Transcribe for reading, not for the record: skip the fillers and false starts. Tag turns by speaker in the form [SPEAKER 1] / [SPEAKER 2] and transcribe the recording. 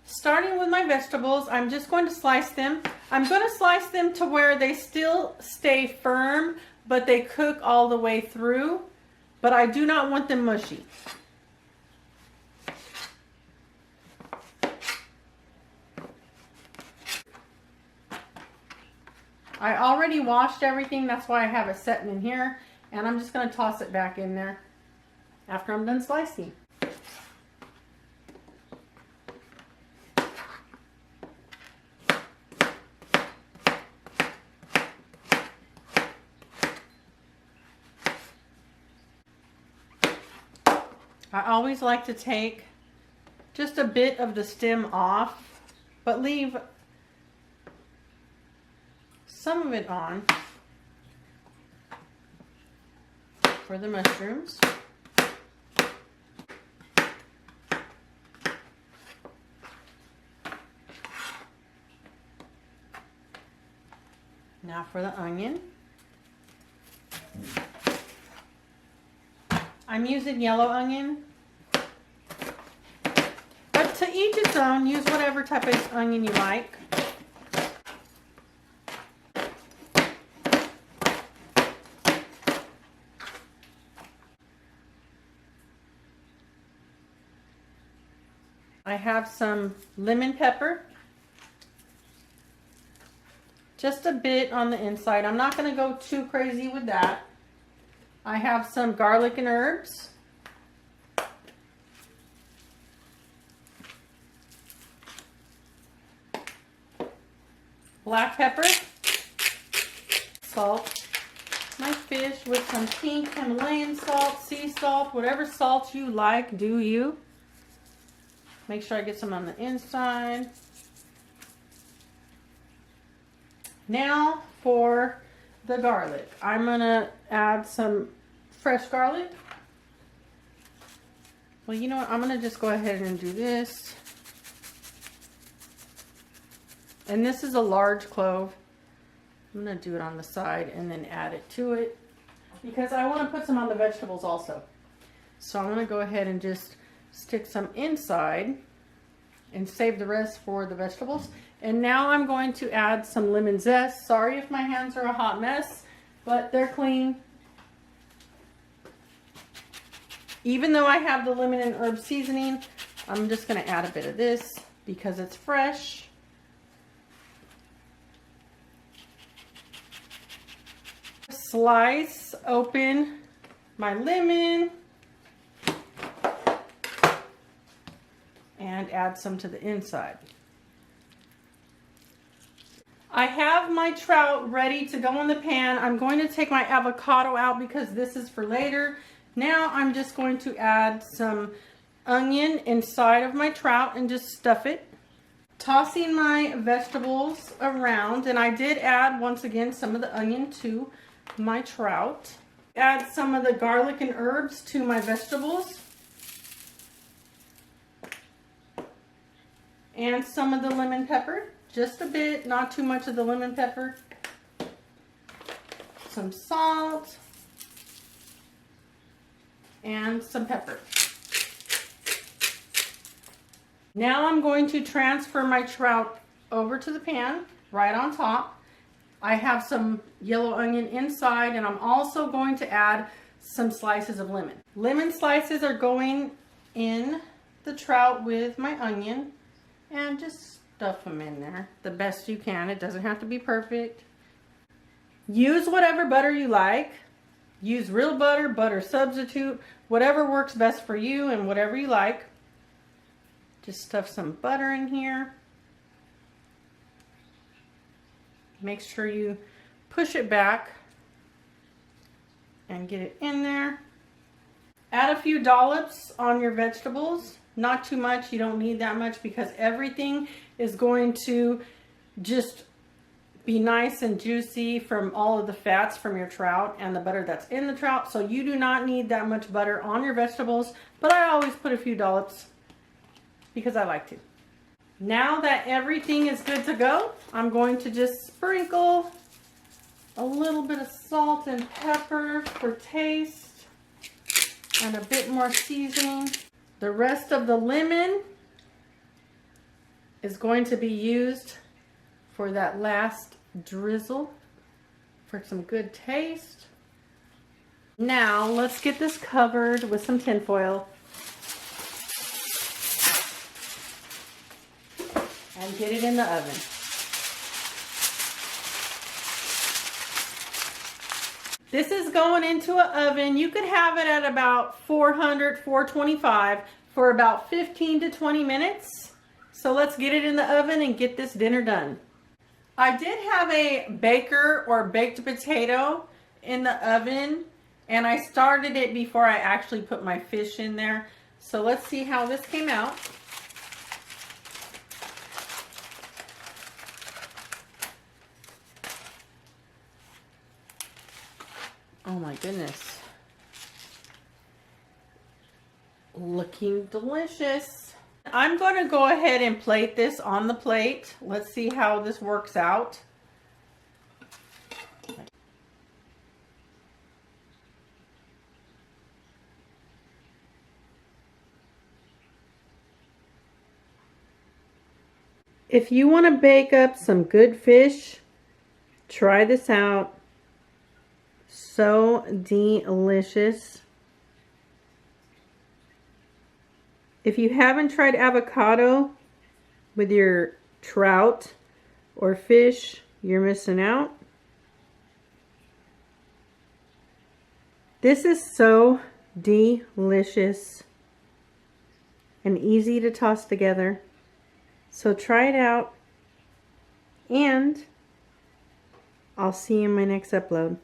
[SPEAKER 1] Starting with my vegetables, I'm just going to slice them. I'm going to slice them to where they still stay firm, but they cook all the way through. But I do not want them mushy. I already washed everything, that's why I have it setting in here. And I'm just going to toss it back in there after I'm done slicing. I always like to take just a bit of the stem off, but leave some of it on for the mushrooms. Now for the onion. I'm using yellow onion, but to each its own. Use whatever type of onion you like. I have some lemon pepper, just a bit on the inside. I'm not going to go too crazy with that. I have some garlic and herbs. Black pepper. Salt. My fish with some pink Himalayan salt, sea salt, whatever salt you like, do you. Make sure I get some on the inside. Now for the garlic. I'm going to add some fresh garlic. Well, you know what? I'm going to just go ahead and do this. And this is a large clove. I'm going to do it on the side and then add it to it because I want to put some on the vegetables also. So I'm going to go ahead and just stick some inside and save the rest for the vegetables. And now I'm going to add some lemon zest. Sorry if my hands are a hot mess, but they're clean. Even though I have the lemon and herb seasoning, I'm just going to add a bit of this because it's fresh. Slice open my lemon and add some to the inside. I have my trout ready to go in the pan. I'm going to take my avocado out because this is for later. Now I'm just going to add some onion inside of my trout and just stuff it. Tossing my vegetables around, and I did add once again some of the onion to my trout. Add some of the garlic and herbs to my vegetables. And some of the lemon pepper. Just a bit, not too much of the lemon pepper. Some salt. And some pepper. Now I'm going to transfer my trout over to the pan, right on top. I have some yellow onion inside, and I'm also going to add some slices of lemon. Lemon slices are going in the trout with my onion, and just stuff them in there the best you can. It doesn't have to be perfect. Use whatever butter you like. Use real butter, butter substitute, whatever works best for you and whatever you like. Just stuff some butter in here. Make sure you push it back and get it in there. Add a few dollops on your vegetables. Not too much. You don't need that much because everything is going to just be nice and juicy from all of the fats from your trout and the butter that's in the trout. So you do not need that much butter on your vegetables, but I always put a few dollops because I like to. Now that everything is good to go, I'm going to just sprinkle a little bit of salt and pepper for taste. and a bit more seasoning. The rest of the lemon is going to be used for that last drizzle for some good taste. Now let's get this covered with some tin foil and get it in the oven. This is going into an oven. You could have it at about 400, 425 for about 15 to 20 minutes. So let's get it in the oven and get this dinner done. I did have a baker or baked potato in the oven, and I started it before I actually put my fish in there. So let's see how this came out. Oh my goodness. Looking delicious. I'm going to go ahead and plate this on the plate. Let's see how this works out. If you want to bake up some good fish, try this out. So delicious. If you haven't tried avocado with your trout or fish, you're missing out. This is so delicious and easy to toss together. So try it out, and I'll see you in my next upload.